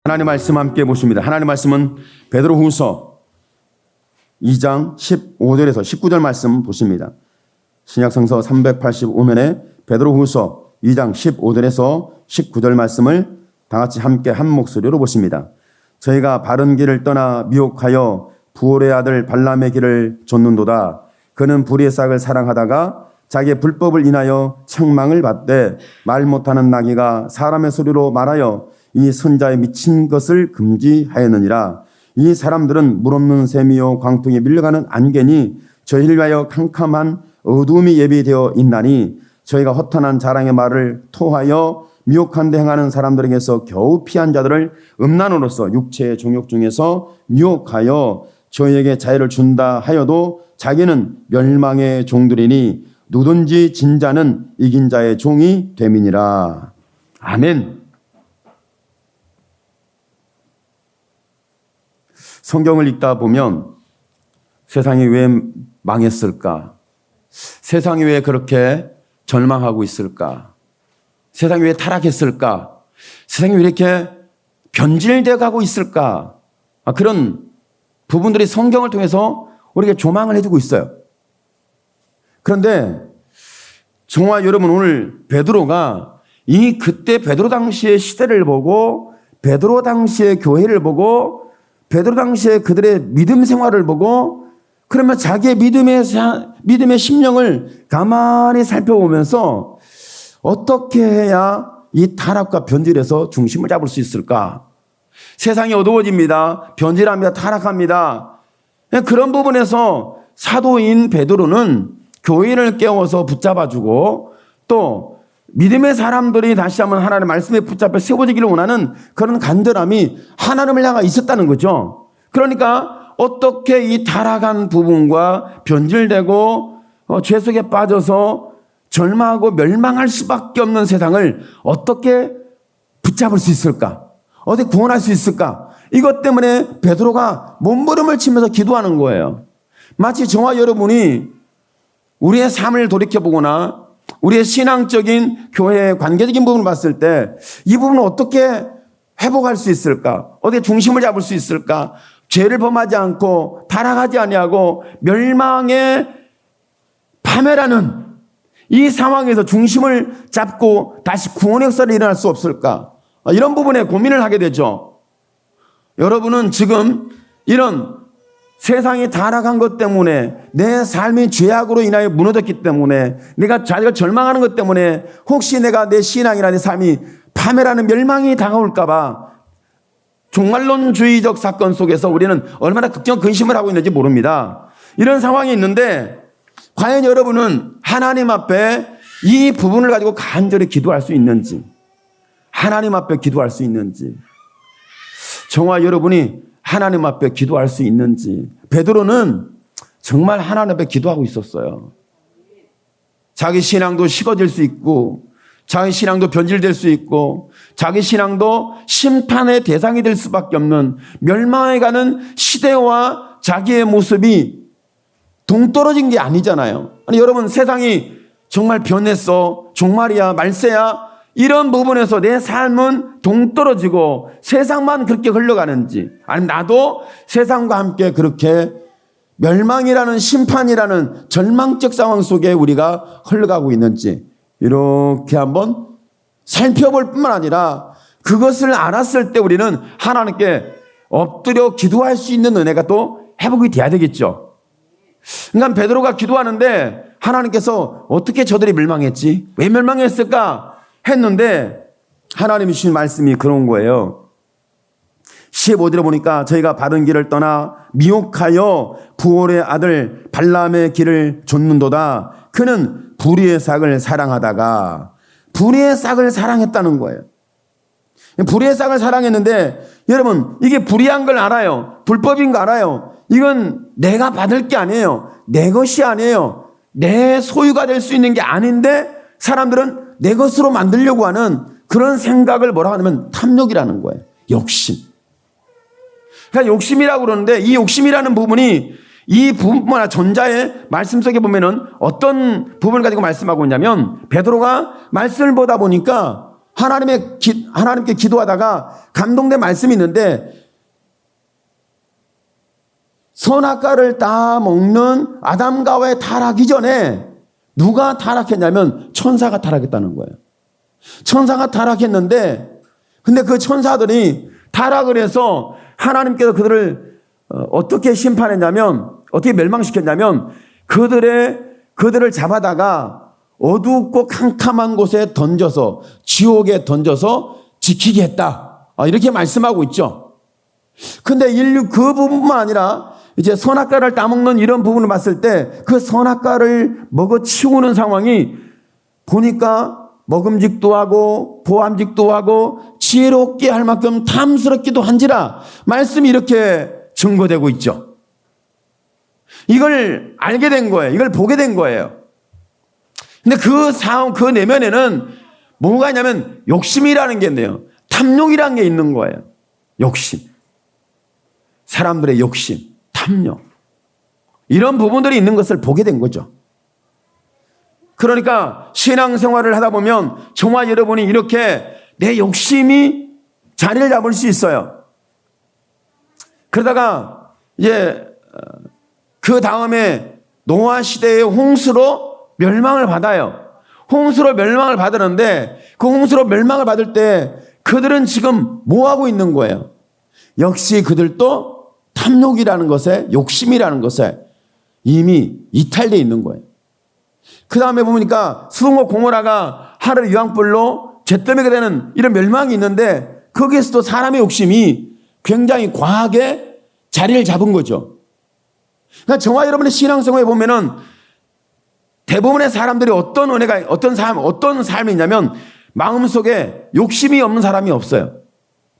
하나님 말씀 함께 보십니다. 하나님 말씀은 베드로후서 2장 15절에서 19절 말씀 보십니다. 신약성서 385면에 베드로후서 2장 15절에서 19절 말씀을 다 같이 함께 한 목소리로 보십니다. 저희가 바른 길을 떠나 미혹하여 부올의 아들 발람의 길을 좇는도다. 그는 불의의 싹을 사랑하다가 자기의 불법을 인하여 책망을 받되 말 못하는 나귀가 사람의 소리로 말하여 이 선자의 미친 것을 금지하였느니라. 이 사람들은 물 없는 샘이요 광풍에 밀려가는 안개니 저희를 위하여 캄캄한 어두움이 예비되어 있나니 저희가 허탄한 자랑의 말을 토하여 미혹한 데 행하는 사람들에게서 겨우 피한 자들을 음란으로서 육체의 종욕 중에서 미혹하여 저희에게 자유를 준다 하여도 자기는 멸망의 종들이니 누든지 진 자는 이긴 자의 종이 됨이니라. 아멘. 성경을 읽다 보면 세상이 왜 망했을까? 세상이 왜 그렇게 절망하고 있을까? 세상이 왜 타락했을까? 세상이 왜 이렇게 변질되어 가고 있을까? 그런 부분들이 성경을 통해서 우리에게 조망을 해주고 있어요. 그런데 저와 여러분, 오늘 베드로가 그때 베드로 당시의 시대를 보고 베드로 당시의 교회를 보고 베드로 당시에 그들의 믿음 생활을 보고 그러면 자기의 믿음의 심령을 가만히 살펴보면서 어떻게 해야 이 타락과 변질에서 중심을 잡을 수 있을까? 세상이 어두워집니다. 변질합니다. 타락합니다. 그런 부분에서 사도인 베드로는 교회를 깨워서 붙잡아주고 또 믿음의 사람들이 다시 한번 하나님의 말씀에 붙잡혀 세워지기를 원하는 그런 간절함이 하나님을 향해 있었다는 거죠. 그러니까 어떻게 이 타락한 부분과 변질되고 죄 속에 빠져서 절망하고 멸망할 수밖에 없는 세상을 어떻게 붙잡을 수 있을까? 어떻게 구원할 수 있을까? 이것 때문에 베드로가 몸부림을 치면서 기도하는 거예요. 마치 저와 여러분이 우리의 삶을 돌이켜보거나 우리의 신앙적인 교회의 관계적인 부분을 봤을 때 이 부분을 어떻게 회복할 수 있을까? 어떻게 중심을 잡을 수 있을까? 죄를 범하지 않고 타락하지 아니하고 멸망의 파멸하는 이 상황에서 중심을 잡고 다시 구원의 역사를 일어날 수 없을까? 이런 부분에 고민을 하게 되죠. 여러분은 지금 이런 세상이 타락한 것 때문에 내 삶이 죄악으로 인하여 무너졌기 때문에 내가 자기가 절망하는 것 때문에 혹시 내가 내 신앙이나 내 삶이 파멸하는 멸망이 다가올까 봐 종말론주의적 사건 속에서 우리는 얼마나 걱정 근심을 하고 있는지 모릅니다. 이런 상황이 있는데 과연 여러분은 하나님 앞에 이 부분을 가지고 간절히 기도할 수 있는지, 하나님 앞에 기도할 수 있는지, 저와 여러분이 하나님 앞에 기도할 수 있는지. 베드로는 정말 하나님 앞에 기도하고 있었어요. 자기 신앙도 식어질 수 있고 자기 신앙도 변질될 수 있고 자기 신앙도 심판의 대상이 될 수밖에 없는 멸망해 가는 시대와 자기의 모습이 동떨어진 게 아니잖아요. 아니, 여러분, 세상이 정말 변했어, 종말이야, 말세야, 이런 부분에서 내 삶은 동떨어지고 세상만 그렇게 흘러가는지, 아니면 나도 세상과 함께 그렇게 멸망이라는 심판이라는 절망적 상황 속에 우리가 흘러가고 있는지 이렇게 한번 살펴볼 뿐만 아니라 그것을 알았을 때 우리는 하나님께 엎드려 기도할 수 있는 은혜가 또 회복이 돼야 되겠죠. 그러니까 베드로가 기도하는데 하나님께서 어떻게 저들이 멸망했지? 왜 멸망했을까? 했는데 하나님이 주신 말씀이 그런 거예요. 15절에 보니까 저희가 바른 길을 떠나 미혹하여 부올의 아들 발람의 길을 좇는도다. 그는 불의의 싹을 사랑하다가, 불의의 싹을 사랑했다는 거예요. 불의의 싹을 사랑했는데 여러분, 이게 불의한 걸 알아요. 불법인 거 알아요. 이건 내가 받을 게 아니에요. 내 것이 아니에요. 내 소유가 될 수 있는 게 아닌데 사람들은 내 것으로 만들려고 하는 그런 생각을 뭐라고 하냐면 탐욕이라는 거예요. 욕심. 그러니까 욕심이라고 그러는데 이 욕심이라는 부분이 이 부분뿐만 아니라 전자의 말씀 속에 보면은 어떤 부분을 가지고 말씀하고 있냐면 베드로가 말씀을 보다 보니까 하나님께 기도하다가 감동된 말씀이 있는데 선악과를 따먹는 아담과 하와의 타락이 전에 누가 타락했냐면 천사가 타락했다는 거예요. 천사가 타락했는데 근데 그 천사들이 타락을 해서 하나님께서 그들을 어떻게 심판했냐면 어떻게 멸망시켰냐면 그들을 잡아다가 어둡고 캄캄한 곳에 던져서 지옥에 던져서 지키게 했다. 이렇게 말씀하고 있죠. 근데 인류 그 부분만 아니라 이제 선악과를 따먹는 이런 부분을 봤을 때 그 선악과를 먹어치우는 상황이 보니까 먹음직도 하고 보암직도 하고 지혜롭게 할 만큼 탐스럽기도 한지라 말씀이 이렇게 증거되고 있죠. 이걸 알게 된 거예요. 이걸 보게 된 거예요. 근데 그 상황, 그 내면에는 뭐가 있냐면 욕심이라는 게 있네요. 탐욕이라는 게 있는 거예요. 욕심. 사람들의 욕심, 탐욕. 이런 부분들이 있는 것을 보게 된 거죠. 그러니까 신앙생활을 하다 보면 저와 여러분이 이렇게 내 욕심이 자리를 잡을 수 있어요. 그러다가 이제 그 다음에 노아 시대의 홍수로 멸망을 받아요. 홍수로 멸망을 받았는데 그 홍수로 멸망을 받을 때 그들은 지금 뭐 하고 있는 거예요? 역시 그들도 탐욕이라는 것에 욕심이라는 것에 이미 이탈되어 있는 거예요. 그 다음에 보니까 수동과 고모라가 하늘 유황불로 잿더미가 되는 이런 멸망이 있는데 거기에서도 사람의 욕심이 굉장히 과하게 자리를 잡은 거죠. 그러니까 저와 여러분의 신앙생활에 보면은 대부분의 사람들이 어떤 삶이 있냐면 마음속에 욕심이 없는 사람이 없어요.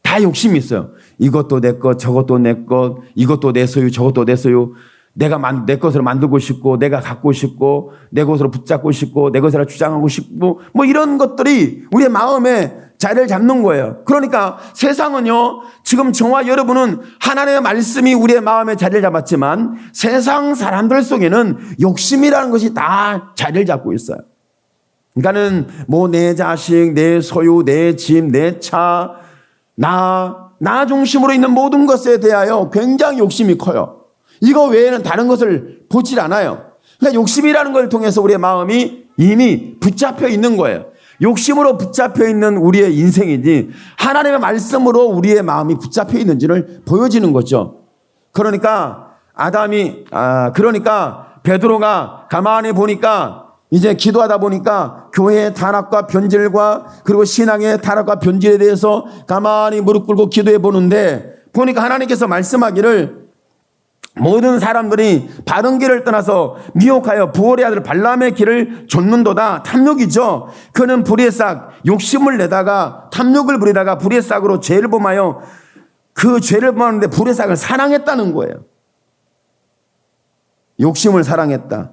다 욕심이 있어요. 이것도 내 것, 저것도 내 것, 이것도 내 소유, 저것도 내 소유. 내가 내 것으로 만들고 싶고, 내가 갖고 싶고, 내 것으로 붙잡고 싶고, 내 것으로 주장하고 싶고, 뭐 이런 것들이 우리의 마음에 자리를 잡는 거예요. 그러니까 세상은요, 지금 저와 여러분은 하나님의 말씀이 우리의 마음에 자리를 잡았지만 세상 사람들 속에는 욕심이라는 것이 다 자리를 잡고 있어요. 그러니까는 뭐 내 자식, 내 소유, 내 집, 내 차, 나 중심으로 있는 모든 것에 대하여 굉장히 욕심이 커요. 이거 외에는 다른 것을 보질 않아요. 그러니까 욕심이라는 걸 통해서 우리의 마음이 이미 붙잡혀 있는 거예요. 욕심으로 붙잡혀 있는 우리의 인생이지 하나님의 말씀으로 우리의 마음이 붙잡혀 있는지를 보여지는 거죠. 그러니까 베드로가 가만히 보니까 이제 기도하다 보니까 교회의 타락과 변질과 그리고 신앙의 타락과 변질에 대해서 가만히 무릎 꿇고 기도해 보는데 보니까 하나님께서 말씀하기를 모든 사람들이 바른 길을 떠나서 미혹하여 부올의 아들 발람의 길을 좇는도다. 탐욕이죠. 그는 불의 싹 욕심을 내다가 탐욕을 부리다가 불의 싹으로 죄를 범하여 그 죄를 범하는데 불의 싹을 사랑했다는 거예요. 욕심을 사랑했다.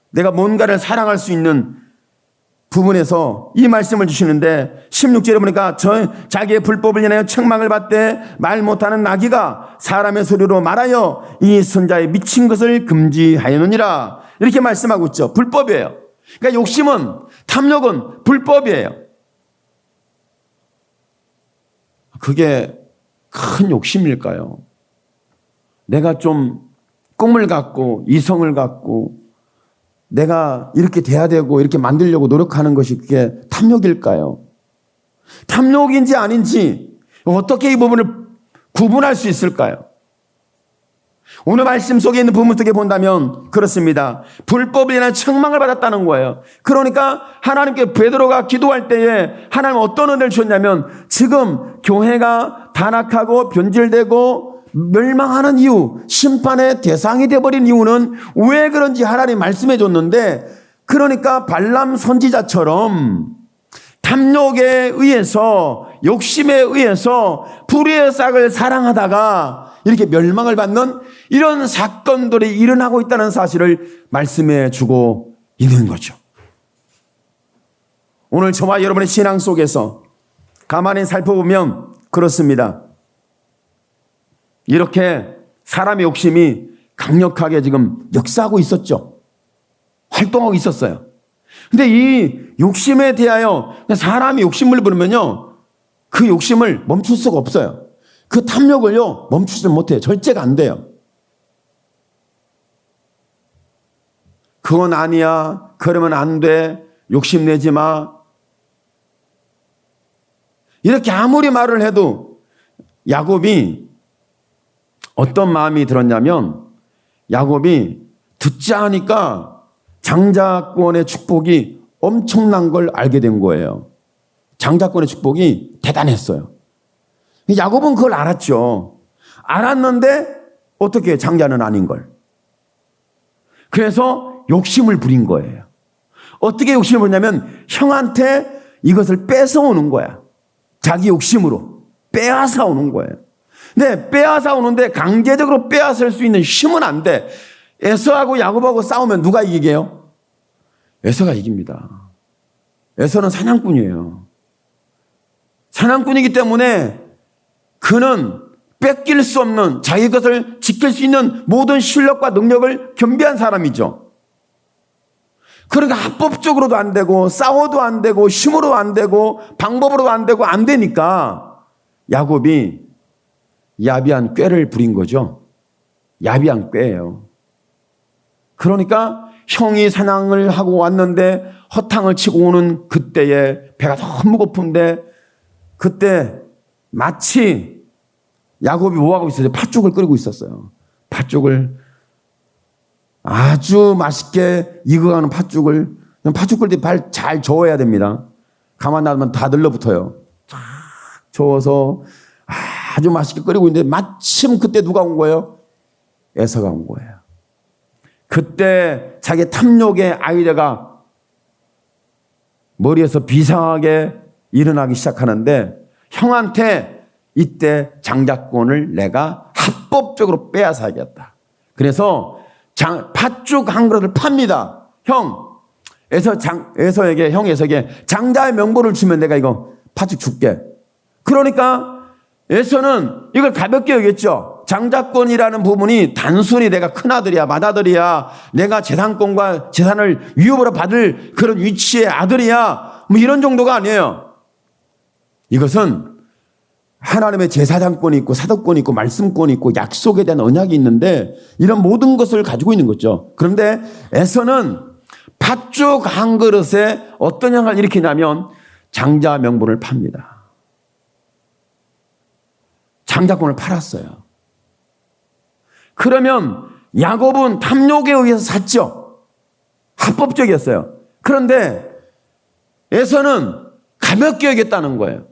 내가 뭔가를 사랑할 수 있는 부분에서 이 말씀을 주시는데 16절에 보니까 자기의 불법을 인하여 책망을 받되 말 못하는 나귀가 사람의 소리로 말하여 이 선자의 미친 것을 금지하였느니라. 이렇게 말씀하고 있죠. 불법이에요. 그러니까 욕심은, 탐욕은 불법이에요. 그게 큰 욕심일까요? 내가 좀 꿈을 갖고 이성을 갖고 내가 이렇게 돼야 되고 이렇게 만들려고 노력하는 것이 그게 탐욕일까요? 탐욕인지 아닌지 어떻게 이 부분을 구분할 수 있을까요? 오늘 말씀 속에 있는 부분 속에 본다면 그렇습니다. 불법에 인한 책망을 받았다는 거예요. 그러니까 하나님께 베드로가 기도할 때에 하나님 어떤 은혜를 주셨냐면 지금 교회가 타락하고 변질되고 멸망하는 이유, 심판의 대상이 되어버린 이유는 왜 그런지 하나님 말씀해 줬는데 그러니까 발람 선지자처럼 탐욕에 의해서 욕심에 의해서 불의의 싹을 사랑하다가 이렇게 멸망을 받는 이런 사건들이 일어나고 있다는 사실을 말씀해 주고 있는 거죠. 오늘 저와 여러분의 신앙 속에서 가만히 살펴보면 그렇습니다. 이렇게 사람의 욕심이 강력하게 지금 역사하고 있었죠. 활동하고 있었어요. 근데 이 욕심에 대하여 사람이 욕심을 부르면요, 그 욕심을 멈출 수가 없어요. 그 탐욕을요 멈추지 못해요. 절제가 안 돼요. 그건 아니야, 그러면 안 돼, 욕심내지 마, 이렇게 아무리 말을 해도 야곱이 어떤 마음이 들었냐면, 야곱이 듣자 하니까 장자권의 축복이 엄청난 걸 알게 된 거예요. 장자권의 축복이 대단했어요. 야곱은 그걸 알았죠. 알았는데 어떻게, 장자는 아닌 걸. 그래서 욕심을 부린 거예요. 어떻게 욕심을 부렸냐면 형한테 이것을 뺏어오는 거야. 자기 욕심으로 빼앗아 오는 거예요. 근데 빼앗아 오는데 강제적으로 빼앗을 수 있는 힘은 안 돼. 에서하고 야곱하고 싸우면 누가 이기게요? 에서가 이깁니다. 에서는 사냥꾼이에요. 사냥꾼이기 때문에 그는 뺏길 수 없는, 자기 것을 지킬 수 있는 모든 실력과 능력을 겸비한 사람이죠. 그러니까 합법적으로도 안 되고, 싸워도 안 되고, 힘으로 안 되고, 방법으로도 안 되고, 안 되니까 야곱이 야비한 꾀를 부린 거죠. 야비한 꾀예요. 그러니까 형이 사냥을 하고 왔는데 허탕을 치고 오는 그때에 배가 너무 고픈데, 그때 마치 야곱이 뭐하고 있었어요? 팥죽을 끓이고 있었어요. 팥죽을 아주 맛있게 익어가는 팥죽을, 팥죽 끓일 때 발 잘 저어야 됩니다. 가만 놔두면 다 들러붙어요. 쫙 저어서 아주 맛있게 끓이고 있는데 마침 그때 누가 온 거예요? 에서가 온 거예요. 그때 자기 탐욕의 아이디어가 머리에서 비상하게 일어나기 시작하는데, 형한테 이때 장자권을 내가 합법적으로 빼앗아야겠다. 그래서 팥죽 한 그릇을 팝니다. 형, 에서에게 장자의 명분을 주면 내가 이거 팥죽 줄게. 그러니까 에서는 이걸 가볍게 여겼죠. 장자권이라는 부분이 단순히 내가 큰아들이야, 맏아들이야, 내가 재산권과 재산을 위협으로 받을 그런 위치의 아들이야, 뭐 이런 정도가 아니에요. 이것은 하나님의 제사장권이 있고 사도권이 있고 말씀권이 있고 약속에 대한 언약이 있는데, 이런 모든 것을 가지고 있는 거죠. 그런데 에서는 팥죽 한 그릇에 어떤 영향을 일으키냐면 장자 명분을 팝니다. 장자권을 팔았어요. 그러면 야곱은 탐욕에 의해서 샀죠. 합법적이었어요. 그런데 에서는 가볍게 여겼다는 거예요.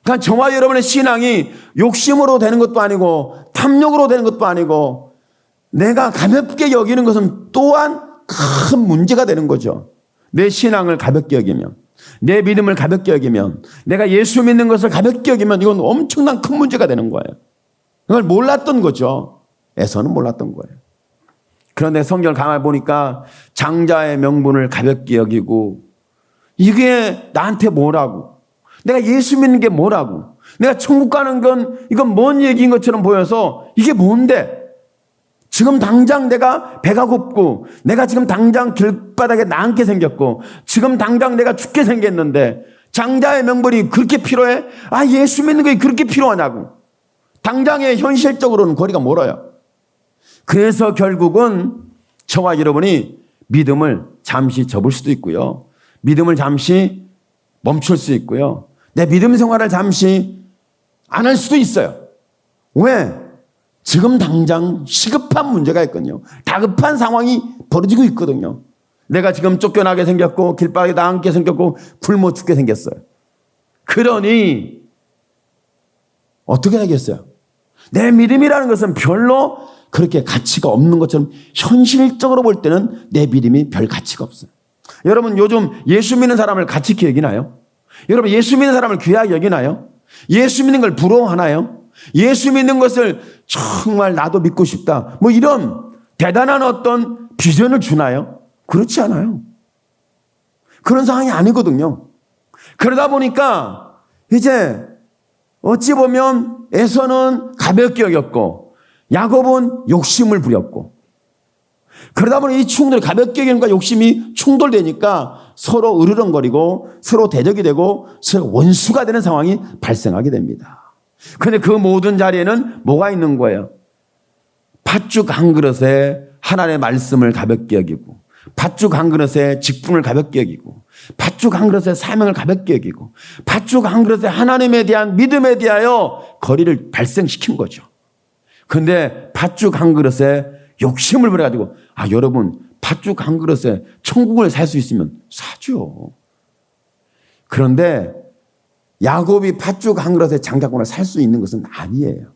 그러니까 저와 여러분의 신앙이 욕심으로 되는 것도 아니고 탐욕으로 되는 것도 아니고, 내가 가볍게 여기는 것은 또한 큰 문제가 되는 거죠. 내 신앙을 가볍게 여기면, 내 믿음을 가볍게 여기면, 내가 예수 믿는 것을 가볍게 여기면 이건 엄청난 큰 문제가 되는 거예요. 그걸 몰랐던 거죠. 에서는 몰랐던 거예요. 그런데 성경을 가만히 보니까 장자의 명분을 가볍게 여기고, 이게 나한테 뭐라고, 내가 예수 믿는 게 뭐라고, 내가 천국 가는 건 이건 뭔 얘기인 것처럼 보여서 이게 뭔데, 지금 당장 내가 배가 고프고, 내가 지금 당장 길바닥에 나앉게 생겼고, 지금 당장 내가 죽게 생겼는데 장자의 명분이 그렇게 필요해? 아, 예수 믿는 게 그렇게 필요하냐고. 당장의 현실적으로는 거리가 멀어요. 그래서 결국은 저와 여러분이 믿음을 잠시 접을 수도 있고요, 믿음을 잠시 멈출 수 있고요, 내 믿음 생활을 잠시 안 할 수도 있어요. 왜? 지금 당장 시급한 문제가 있거든요. 다급한 상황이 벌어지고 있거든요. 내가 지금 쫓겨나게 생겼고, 길바닥에 나앉게 생겼고, 굶어 죽게 생겼어요. 그러니 어떻게 하겠어요? 내 믿음이라는 것은 별로 그렇게 가치가 없는 것처럼, 현실적으로 볼 때는 내 믿음이 별 가치가 없어요. 여러분, 요즘 예수 믿는 사람을 가치 있게 여기나요? 여러분, 예수 믿는 사람을 귀하게 여기나요? 예수 믿는 걸 부러워하나요? 예수 믿는 것을 정말 나도 믿고 싶다, 뭐 이런 대단한 어떤 비전을 주나요? 그렇지 않아요. 그런 상황이 아니거든요. 그러다 보니까 이제 어찌 보면 에서는 가볍게 여겼고 야곱은 욕심을 부렸고, 그러다 보니 이 충돌이 가볍게 여김과 욕심이 충돌되니까 서로 으르렁거리고 서로 대적이 되고 서로 원수가 되는 상황이 발생하게 됩니다. 그런데 그 모든 자리에는 뭐가 있는 거예요? 팥죽 한 그릇에 하나님의 말씀을 가볍게 여기고, 팥죽 한 그릇에 직분을 가볍게 여기고, 팥죽 한 그릇에 사명을 가볍게 여기고, 팥죽 한 그릇에 하나님에 대한 믿음에 대하여 거리를 발생시킨 거죠. 그런데 팥죽 한 그릇에 욕심을 부려가지고, 여러분, 팥죽 한 그릇에 천국을 살 수 있으면 사죠. 그런데 야곱이 팥죽 한 그릇에 장자권을 살 수 있는 것은 아니에요.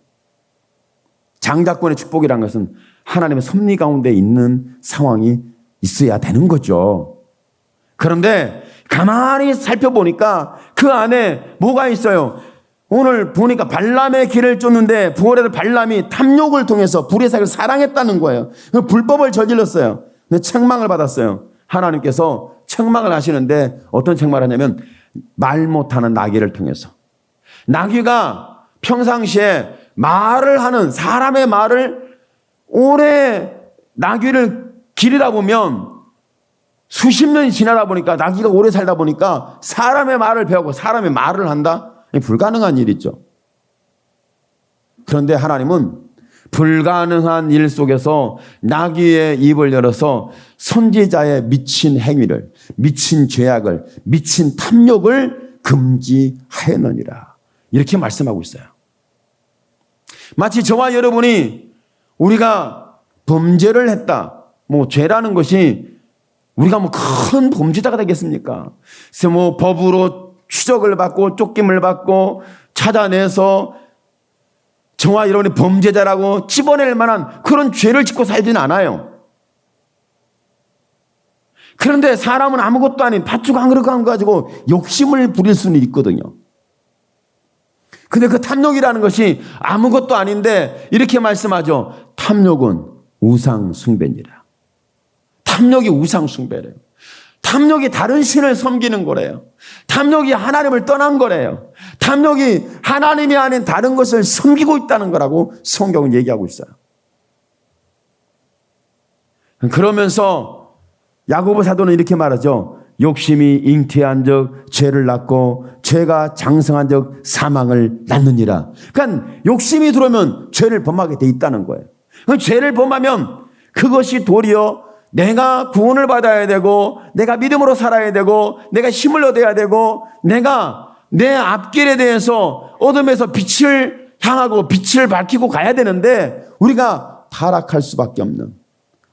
장자권의 축복이라는 것은 하나님의 섭리 가운데 있는 상황이 있어야 되는 거죠. 그런데 가만히 살펴보니까 그 안에 뭐가 있어요? 오늘 보니까 발람의 길을 쫓는데 부월에서 발람이 탐욕을 통해서 불의 사기를 사랑했다는 거예요. 불법을 저질렀어요. 근데 책망을 받았어요. 하나님께서 책망을 하시는데 어떤 책망을 하냐면 말 못하는 나귀를 통해서. 나귀가 평상시에 말을 하는 사람의 말을 오래 나귀를 기르다 보면 수십 년이 지나다 보니까 나귀가 오래 살다 보니까 사람의 말을 배우고 사람의 말을 한다? 불가능한 일이죠. 그런데 하나님은 불가능한 일 속에서 나귀의 입을 열어서 선지자의 미친 행위를, 미친 죄악을, 미친 탐욕을 금지하였느니라. 이렇게 말씀하고 있어요. 마치 저와 여러분이 우리가 범죄를 했다. 죄라는 것이 우리가 큰 범죄자가 되겠습니까? 그래서 법으로 추적을 받고 쫓김을 받고 찾아내서 저와 여러분이 범죄자라고 집어낼 만한 그런 죄를 짓고 살지는 않아요. 그런데 사람은 아무것도 아닌 팥죽 한 그릇 가지고 욕심을 부릴 수는 있거든요. 근데 그 탐욕이라는 것이 아무것도 아닌데 이렇게 말씀하죠. 탐욕은 우상 숭배니라. 탐욕이 우상 숭배래요. 탐욕이 다른 신을 섬기는 거래요. 탐욕이 하나님을 떠난 거래요. 탐욕이 하나님이 아닌 다른 것을 섬기고 있다는 거라고 성경은 얘기하고 있어요. 그러면서 야고보 사도는 이렇게 말하죠. 욕심이 잉태한 적 죄를 낳고 죄가 장성한 적 사망을 낳느니라. 그러니까 욕심이 들어오면 죄를 범하게 돼 있다는 거예요. 죄를 범하면 그것이 도리어 내가 구원을 받아야 되고 내가 믿음으로 살아야 되고 내가 힘을 얻어야 되고 내가 내 앞길에 대해서 어둠에서 빛을 향하고 빛을 밝히고 가야 되는데 우리가 타락할 수밖에 없는,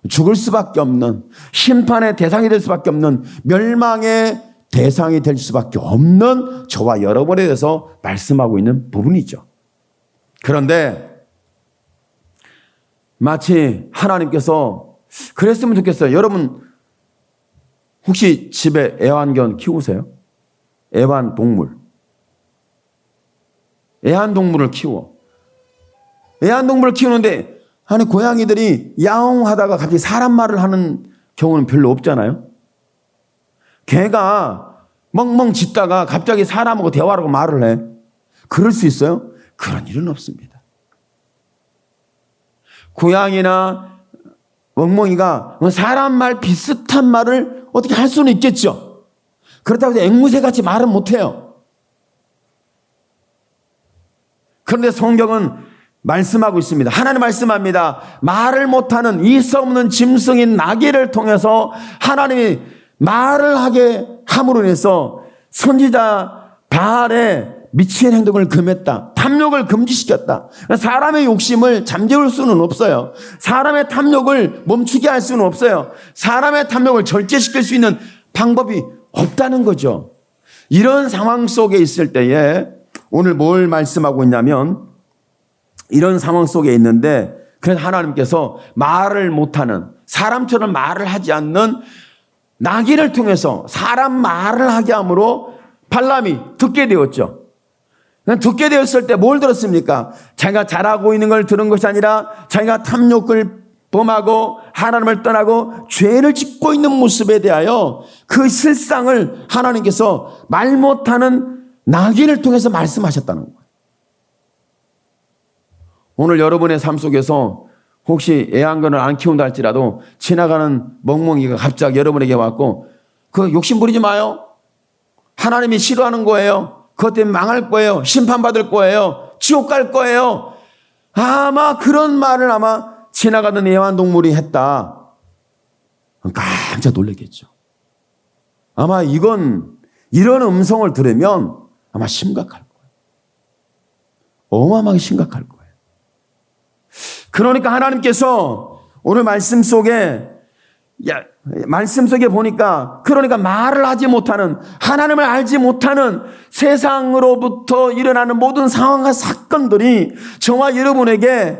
죽을 수밖에 없는, 심판의 대상이 될 수밖에 없는, 멸망의 대상이 될 수밖에 없는 저와 여러분에 대해서 말씀하고 있는 부분이죠. 그런데 마치 하나님께서 그랬으면 좋겠어요. 여러분 혹시 집에 애완견 키우세요? 애완동물. 애완동물을 키워. 애완동물을 키우는데 고양이들이 야옹하다가 갑자기 사람 말을 하는 경우는 별로 없잖아요. 개가 멍멍 짖다가 갑자기 사람하고 대화하고 말을 해. 그럴 수 있어요? 그런 일은 없습니다. 고양이나 멍멍이가 사람 말 비슷한 말을 어떻게 할 수는 있겠죠. 그렇다고 해서 앵무새같이 말은 못해요. 그런데 성경은 말씀하고 있습니다. 하나님 말씀합니다. 말을 못하는 이서 없는 짐승인 나귀를 통해서 하나님이 말을 하게 함으로 인해서 선지자 바알의 미친 행동을 금했다. 탐욕을 금지시켰다. 사람의 욕심을 잠재울 수는 없어요. 사람의 탐욕을 멈추게 할 수는 없어요. 사람의 탐욕을 절제시킬 수 있는 방법이 없다는 거죠. 이런 상황 속에 있을 때에 오늘 뭘 말씀하고 있냐면 이런 상황 속에 있는데 그래서 하나님께서 말을 못하는, 사람처럼 말을 하지 않는 나귀를 통해서 사람 말을 하게 함으로 발람이 듣게 되었죠. 듣게 되었을 때 뭘 들었습니까? 자기가 잘하고 있는 걸 들은 것이 아니라 자기가 탐욕을 범하고 하나님을 떠나고 죄를 짓고 있는 모습에 대하여 그 실상을 하나님께서 말 못하는 나귀를 통해서 말씀하셨다는 거예요. 오늘 여러분의 삶 속에서 혹시 애완견을 안 키운다 할지라도 지나가는 멍멍이가 갑자기 여러분에게 왔고 그 욕심 부리지 마요. 하나님이 싫어하는 거예요. 그것 때문에 망할 거예요. 심판받을 거예요. 지옥 갈 거예요. 아마 그런 말을 아마 지나가던 애완동물이 했다. 깜짝 놀랐겠죠. 아마 이런 음성을 들으면 아마 심각할 거예요. 어마어마하게 심각할 거예요. 그러니까 하나님께서 오늘 말씀 속에 보니까 그러니까 말을 하지 못하는 하나님을 알지 못하는 세상으로부터 일어나는 모든 상황과 사건들이 저와 여러분에게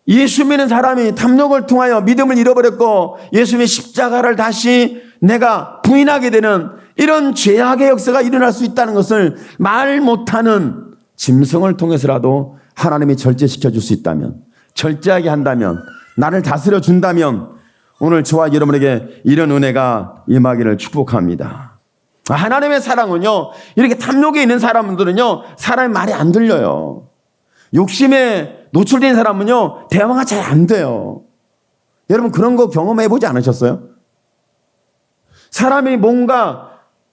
예수 믿는 사람이 탐욕을 통하여 믿음을 잃어버렸고 예수님의 십자가를 다시 내가 부인하게 되는 이런 죄악의 역사가 일어날 수 있다는 것을 말 못하는 짐승을 통해서라도 하나님이 절제시켜 줄 수 있다면, 절제하게 한다면, 나를 다스려 준다면 오늘 저와 여러분에게 이런 은혜가 임하기를 축복합니다. 하나님의 사랑은요, 이렇게 탐욕에 있는 사람들은요, 사람의 말이 안 들려요. 욕심에 노출된 사람은요, 대화가 잘 안 돼요. 여러분 그런 거 경험해 보지 않으셨어요? 사람이 뭔가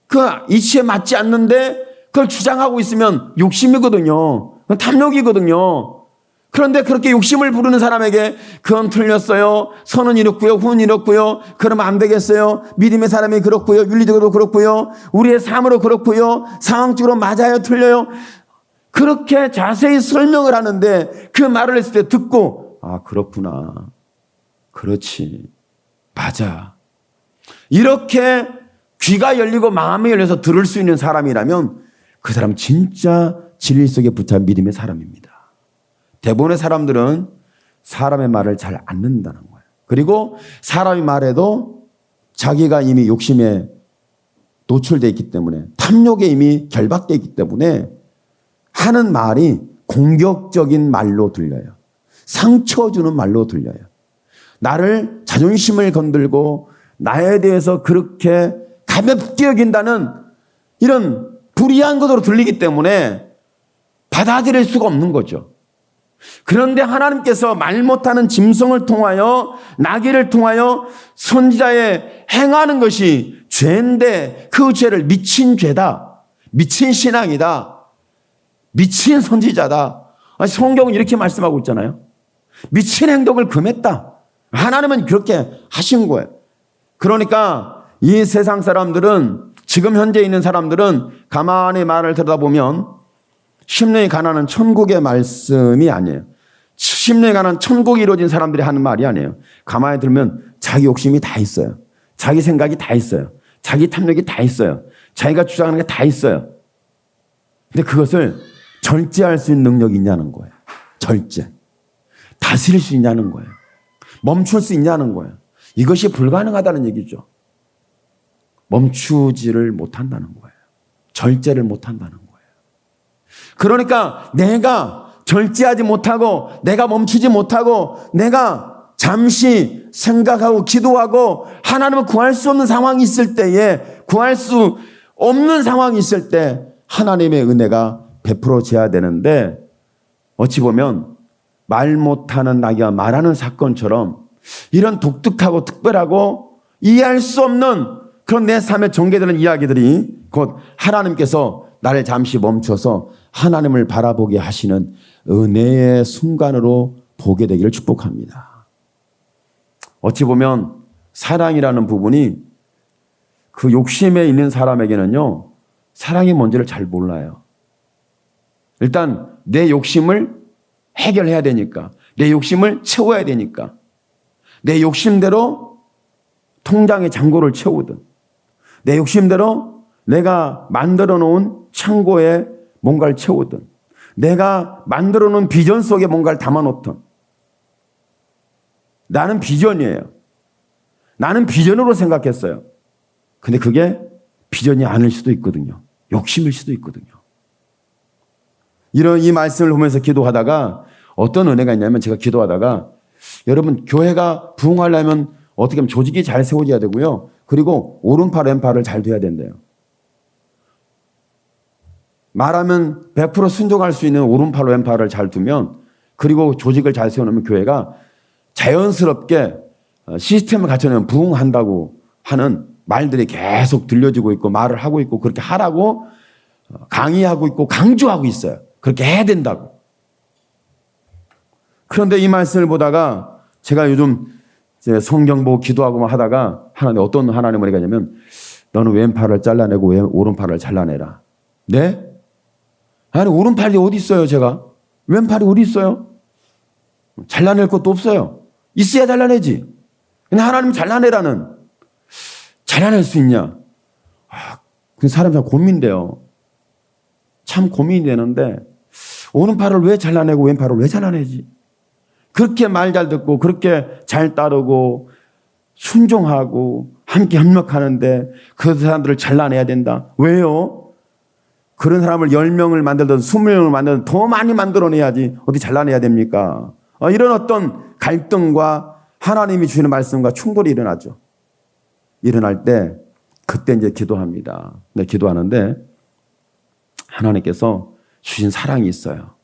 그 이치에 맞지 않는데 그걸 주장하고 있으면 욕심이거든요. 탐욕이거든요. 그런데 그렇게 욕심을 부르는 사람에게 그건 틀렸어요. 선은 이렇고요. 후는 이렇고요. 그러면 안 되겠어요. 믿음의 사람이 그렇고요. 윤리적으로 그렇고요. 우리의 삶으로 그렇고요. 상황적으로 맞아요. 틀려요. 그렇게 자세히 설명을 하는데 그 말을 했을 때 듣고 아 그렇구나. 그렇지. 맞아. 이렇게 귀가 열리고 마음이 열려서 들을 수 있는 사람이라면 그 사람 진짜 진리 속에 붙은 믿음의 사람입니다. 대부분의 사람들은 사람의 말을 잘 안 듣는다는 거예요. 그리고 사람이 말해도 자기가 이미 욕심에 노출되어 있기 때문에 탐욕에 이미 결박되어 있기 때문에 하는 말이 공격적인 말로 들려요. 상처 주는 말로 들려요. 나를 자존심을 건들고 나에 대해서 그렇게 가볍게 여긴다는 이런 불이한 것으로 들리기 때문에 받아들일 수가 없는 거죠. 그런데 하나님께서 말 못하는 짐승을 통하여 나귀를 통하여 선지자의 행하는 것이 죄인데 그 죄를 미친 죄다. 미친 신앙이다. 미친 선지자다. 성경은 이렇게 말씀하고 있잖아요. 미친 행동을 금했다. 하나님은 그렇게 하신 거예요. 그러니까 이 세상 사람들은 지금 현재 있는 사람들은 가만히 말을 들여다보면 심령이 가난한 천국의 말씀이 아니에요. 심령이 가난한 천국이 이루어진 사람들이 하는 말이 아니에요. 가만히 들으면 자기 욕심이 다 있어요. 자기 생각이 다 있어요. 자기 탐욕이 다 있어요. 자기가 주장하는 게 다 있어요. 근데 그것을 절제할 수 있는 능력이 있냐는 거예요. 절제. 다스릴 수 있냐는 거예요. 멈출 수 있냐는 거예요. 이것이 불가능하다는 얘기죠. 멈추지를 못한다는 거예요. 절제를 못한다는 거예요. 그러니까 내가 절제하지 못하고 내가 멈추지 못하고 내가 잠시 생각하고 기도하고 하나님을 구할 수 없는 상황이 있을 때에 구할 수 없는 상황이 있을 때 하나님의 은혜가 베풀어져야 되는데 어찌 보면 말 못하는 나귀가 말하는 사건처럼 이런 독특하고 특별하고 이해할 수 없는 그런 내 삶에 전개되는 이야기들이 곧 하나님께서 나를 잠시 멈춰서 하나님을 바라보게 하시는 은혜의 순간으로 보게 되기를 축복합니다. 어찌 보면 사랑이라는 부분이 그 욕심에 있는 사람에게는요, 사랑이 뭔지를 잘 몰라요. 일단 내 욕심을 해결해야 되니까, 내 욕심을 채워야 되니까, 내 욕심대로 통장에 잔고를 채우든, 내 욕심대로 내가 만들어 놓은 창고에 뭔가를 채우든, 내가 만들어 놓은 비전 속에 뭔가를 담아 놓든, 나는 비전이에요. 나는 비전으로 생각했어요. 근데 그게 비전이 아닐 수도 있거든요. 욕심일 수도 있거든요. 이런 이 말씀을 보면서 기도하다가 어떤 은혜가 있냐면 제가 기도하다가 여러분 교회가 부흥하려면 어떻게 하면 조직이 잘 세워져야 되고요. 그리고 오른팔 왼팔을 잘 돼야 된대요. 말하면 100% 순종할 수 있는 오른팔 왼팔을 잘 두면 그리고 조직을 잘 세워놓으면 교회가 자연스럽게 시스템을 갖춰내면 부흥한다고 하는 말들이 계속 들려지고 있고 말을 하고 있고 그렇게 하라고 강의하고 있고 강조하고 있어요. 그렇게 해야 된다고. 그런데 이 말씀을 보다가 제가 요즘 이제 성경 보고 기도하고 하다가 하나님 어떤 하나님을 얘기하냐면 너는 왼팔을 잘라내고 오른팔을 잘라내라. 네? 아니 오른팔이 어디 있어요 제가? 왼팔이 어디 있어요? 잘라낼 것도 없어요. 있어야 잘라내지. 근데 하나님 잘라내라는 잘라낼 수 있냐? 그 사람이 참 고민돼요. 참 고민이 되는데 오른팔을 왜 잘라내고 왼팔을 왜 잘라내지? 그렇게 말 잘 듣고 그렇게 잘 따르고 순종하고 함께 협력하는데 그 사람들을 잘라내야 된다. 왜요? 그런 사람을 10명을 만들든 20명을 만들든 더 많이 만들어내야지 어디 잘라내야 됩니까? 이런 어떤 갈등과 하나님이 주시는 말씀과 충돌이 일어나죠. 일어날 때 그때 이제 기도합니다. 네, 기도하는데 하나님께서 주신 사랑이 있어요.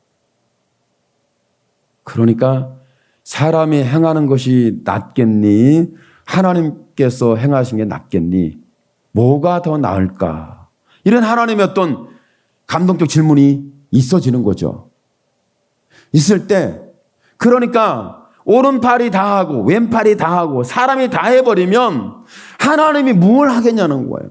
그러니까 사람이 행하는 것이 낫겠니? 하나님께서 행하신 게 낫겠니? 뭐가 더 나을까? 이런 하나님의 어떤 감동적 질문이 있어지는 거죠. 있을 때 그러니까 오른팔이 다 하고 왼팔이 다 하고 사람이 다 해버리면 하나님이 뭘 하겠냐는 거예요.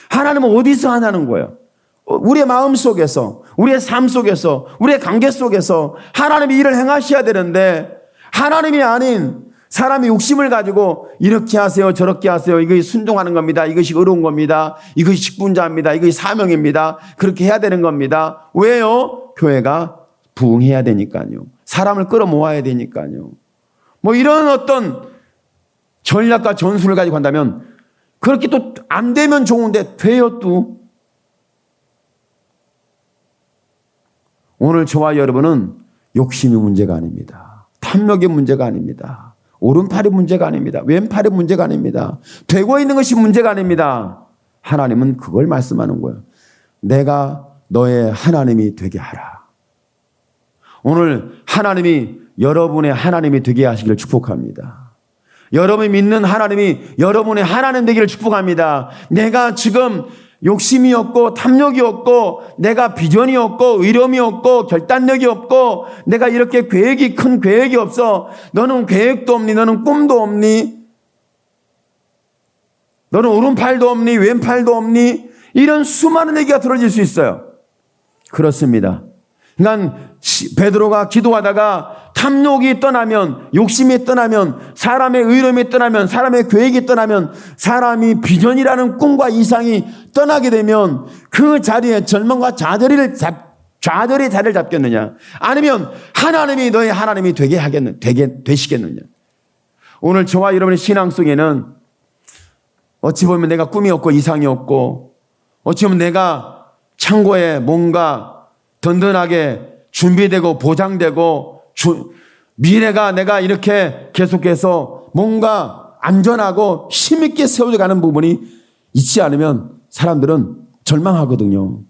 하나님은 어디서 하냐는 거예요. 우리의 마음 속에서, 우리의 삶 속에서, 우리의 관계 속에서 하나님이 일을 행하셔야 되는데 하나님이 아닌 사람이 욕심을 가지고 이렇게 하세요, 저렇게 하세요. 이것이 순종하는 겁니다. 이것이 어려운 겁니다. 이것이 직분자입니다. 이것이 사명입니다. 그렇게 해야 되는 겁니다. 왜요? 교회가 부흥해야 되니까요. 사람을 끌어모아야 되니까요. 뭐 이런 어떤 전략과 전술을 가지고 한다면 그렇게 또 안 되면 좋은데 돼요 또. 오늘 저와 여러분은 욕심이 문제가 아닙니다. 탐욕의 문제가 아닙니다. 오른팔이 문제가 아닙니다. 왼팔이 문제가 아닙니다. 되고 있는 것이 문제가 아닙니다. 하나님은 그걸 말씀하는 거예요. 내가 너의 하나님이 되게 하라. 오늘 하나님이 여러분의 하나님이 되게 하시기를 축복합니다. 여러분이 믿는 하나님이 여러분의 하나님 되기를 축복합니다. 내가 지금 욕심이 없고 탐욕이 없고 내가 비전이 없고 의료이 없고 결단력이 없고 내가 이렇게 큰 계획이 없어. 너는 계획도 없니? 너는 꿈도 없니? 너는 오른팔도 없니? 왼팔도 없니? 이런 수많은 얘기가 들어질 수 있어요. 그렇습니다. 그러니까 베드로가 기도하다가 탐욕이 떠나면 욕심이 떠나면 사람의 의로움이 떠나면 사람의 계획이 떠나면 사람이 비전이라는 꿈과 이상이 떠나게 되면 그 자리에 절망과 좌절이 자리를 잡겠느냐 아니면 하나님이 너의 하나님이 되시겠느냐. 오늘 저와 여러분의 신앙 속에는 어찌 보면 내가 꿈이 없고 이상이 없고 어찌 보면 내가 창고에 뭔가 든든하게 준비되고 보장되고 미래가 내가 이렇게 계속해서 뭔가 안전하고 힘있게 세워져가는 부분이 있지 않으면 사람들은 절망하거든요.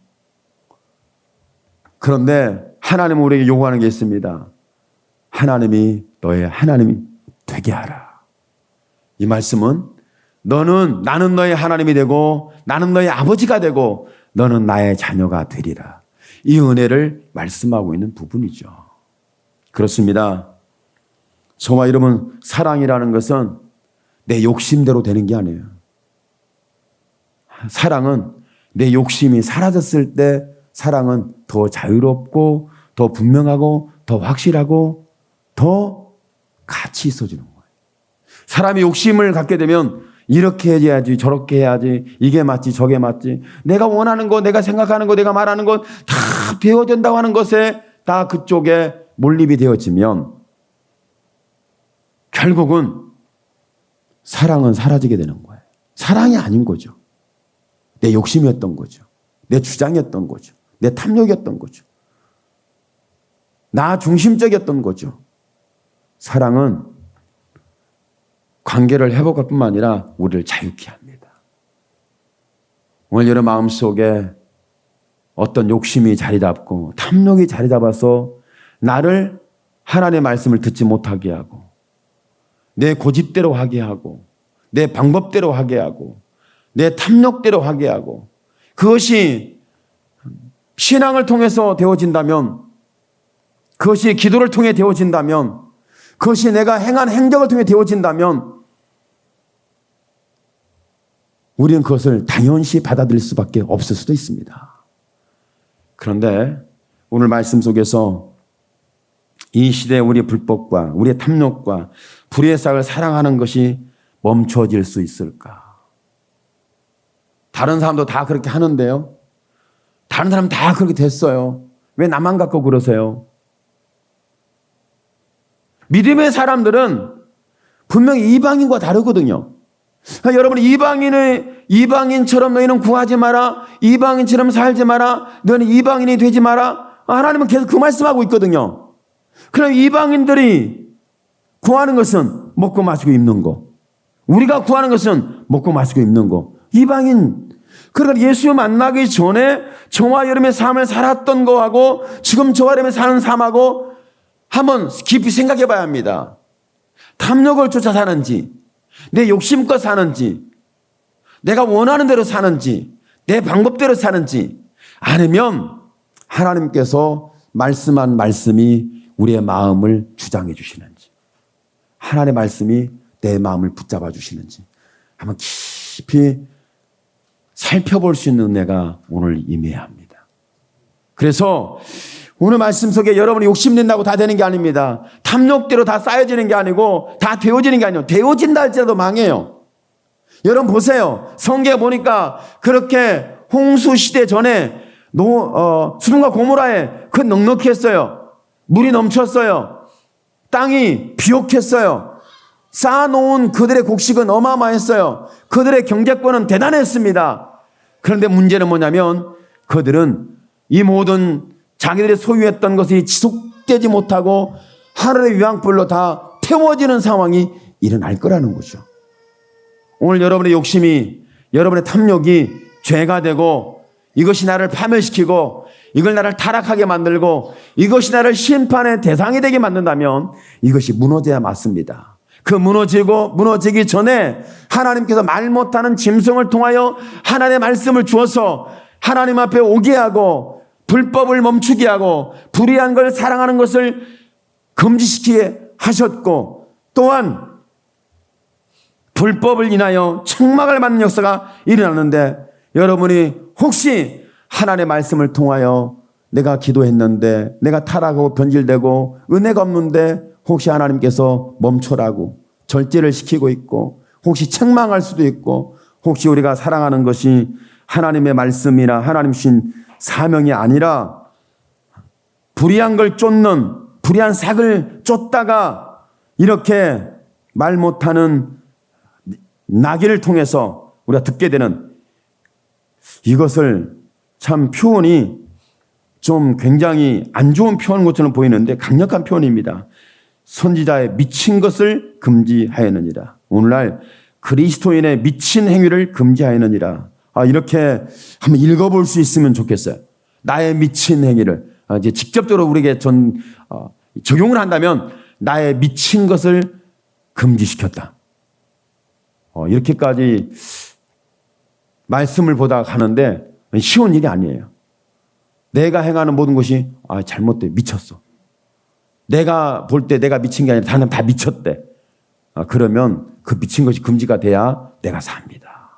그런데 하나님은 우리에게 요구하는 게 있습니다. 하나님이 너의 하나님이 되게 하라. 이 말씀은 나는 너의 하나님이 되고 나는 너의 아버지가 되고 너는 나의 자녀가 되리라. 이 은혜를 말씀하고 있는 부분이죠. 그렇습니다. 저와 여러분 사랑이라는 것은 내 욕심대로 되는 게 아니에요. 사랑은 내 욕심이 사라졌을 때 사랑은 더 자유롭고 더 분명하고 더 확실하고 더 가치 있어지는 거예요. 사람이 욕심을 갖게 되면 이렇게 해야지 저렇게 해야지 이게 맞지 저게 맞지 내가 원하는 거 내가 생각하는 거 내가 말하는 건 다 되어진다고 하는 것에 다 그쪽에 몰입이 되어지면 결국은 사랑은 사라지게 되는 거예요. 사랑이 아닌 거죠. 내 욕심이었던 거죠. 내 주장이었던 거죠. 내 탐욕이었던 거죠. 나 중심적이었던 거죠. 사랑은 관계를 회복할 뿐만 아니라 우리를 자유케 합니다. 오늘 여러분 마음속에 어떤 욕심이 자리 잡고 탐욕이 자리 잡아서 나를 하나님의 말씀을 듣지 못하게 하고 내 고집대로 하게 하고 내 방법대로 하게 하고 내 탐욕대로 하게 하고 그것이 신앙을 통해서 되어진다면 그것이 기도를 통해 되어진다면 그것이 내가 행한 행적을 통해 되어진다면 우리는 그것을 당연시 받아들일 수밖에 없을 수도 있습니다. 그런데 오늘 말씀 속에서 이 시대에 우리의 불법과 우리의 탐욕과 불의의 싹을 사랑하는 것이 멈춰질 수 있을까? 다른 사람도 다 그렇게 하는데요. 다른 사람 다 그렇게 됐어요. 왜 나만 갖고 그러세요? 믿음의 사람들은 분명히 이방인과 다르거든요. 여러분, 이방인처럼 너희는 구하지 마라. 이방인처럼 살지 마라. 너희는 이방인이 되지 마라. 하나님은 계속 그 말씀하고 있거든요. 그럼 이방인들이 구하는 것은 먹고 마시고 입는 거. 우리가 구하는 것은 먹고 마시고 입는 거. 이방인. 그러니까 예수 만나기 전에 저와 여러분의 삶을 살았던 거하고 지금 저와 여러분의 사는 삶하고 한번 깊이 생각해 봐야 합니다. 탐욕을 쫓아 사는지, 내 욕심껏 사는지, 내가 원하는 대로 사는지, 내 방법대로 사는지, 아니면 하나님께서 말씀한 말씀이 우리의 마음을 주장해 주시는지, 하나님의 말씀이 내 마음을 붙잡아 주시는지 한번 깊이 살펴볼 수 있는 은혜가 오늘 임해야 합니다. 그래서 오늘 말씀 속에 여러분이 욕심낸다고 다 되는 게 아닙니다. 탐욕대로 다 쌓여지는 게 아니고 다 되어지는 게 아니에요. 되어진다 할지라도 망해요. 여러분 보세요. 성경에 보니까 그렇게 홍수 시대 전에 수분과 고모라에 그 넉넉히 했어요. 물이 넘쳤어요. 땅이 비옥했어요. 쌓아놓은 그들의 곡식은 어마어마했어요. 그들의 경제권은 대단했습니다. 그런데 문제는 뭐냐면 그들은 이 모든 자기들이 소유했던 것이 지속되지 못하고 하늘의 유황불로 다 태워지는 상황이 일어날 거라는 거죠. 오늘 여러분의 욕심이, 여러분의 탐욕이 죄가 되고 이것이 나를 파멸시키고 이걸 나를 타락하게 만들고 이것이 나를 심판의 대상이 되게 만든다면 이것이 무너져야 맞습니다. 그 무너지기 전에 하나님께서 말 못하는 짐승을 통하여 하나님의 말씀을 주어서 하나님 앞에 오게 하고 불법을 멈추게 하고 불의한 걸 사랑하는 것을 금지시키게 하셨고 또한 불법을 인하여 책망을 받는 역사가 일어났는데 여러분이 혹시 하나님의 말씀을 통하여 내가 기도했는데 내가 타락하고 변질되고 은혜가 없는데 혹시 하나님께서 멈춰라고 절제를 시키고 있고 혹시 책망할 수도 있고 혹시 우리가 사랑하는 것이 하나님의 말씀이나 하나님 주신 사명이 아니라 불의한 걸 쫓는 불의한 삭을 쫓다가 이렇게 말 못하는 나귀를 통해서 우리가 듣게 되는 이것을 참 표현이 좀 굉장히 안 좋은 표현인 것처럼 보이는데 강력한 표현입니다. 선지자의 미친 것을 금지하였느니라. 오늘날 그리스도인의 미친 행위를 금지하였느니라. 이렇게 한번 읽어볼 수 있으면 좋겠어요. 나의 미친 행위를 이제 직접적으로 우리에게 적용을 한다면 나의 미친 것을 금지시켰다. 이렇게까지 말씀을 보다 가는데 쉬운 일이 아니에요. 내가 행하는 모든 것이 잘못돼 미쳤어. 내가 볼 때 내가 미친 게 아니라 다른 다 미쳤대. 그러면 그 미친 것이 금지가 돼야 내가 삽니다.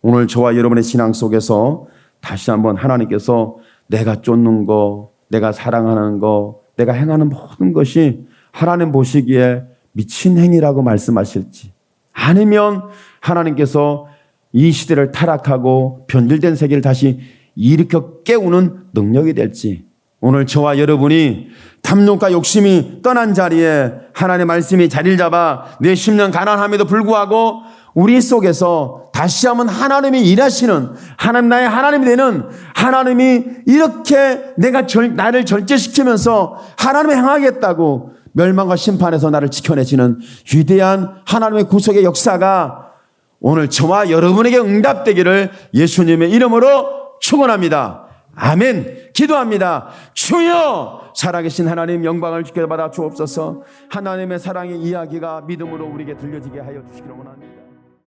오늘 저와 여러분의 신앙 속에서 다시 한번 하나님께서 내가 쫓는 거, 내가 사랑하는 거, 내가 행하는 모든 것이 하나님 보시기에 미친 행위라고 말씀하실지 아니면 하나님께서 이 시대를 타락하고 변질된 세계를 다시 일으켜 깨우는 능력이 될지 오늘 저와 여러분이 탐욕과 욕심이 떠난 자리에 하나님의 말씀이 자리를 잡아 내 심령 가난함에도 불구하고 우리 속에서 다시 한번 하나님이 일하시는 하나님 나의 하나님이 되는 하나님이 이렇게 나를 절제시키면서 하나님을 향하겠다고 멸망과 심판에서 나를 지켜내시는 위대한 하나님의 구속의 역사가 오늘 저와 여러분에게 응답되기를 예수님의 이름으로 축원합니다. 아멘. 기도합니다. 주여 살아계신 하나님 영광을 주께 받아 주옵소서. 하나님의 사랑의 이야기가 믿음으로 우리에게 들려지게 하여 주시기를 원합니다.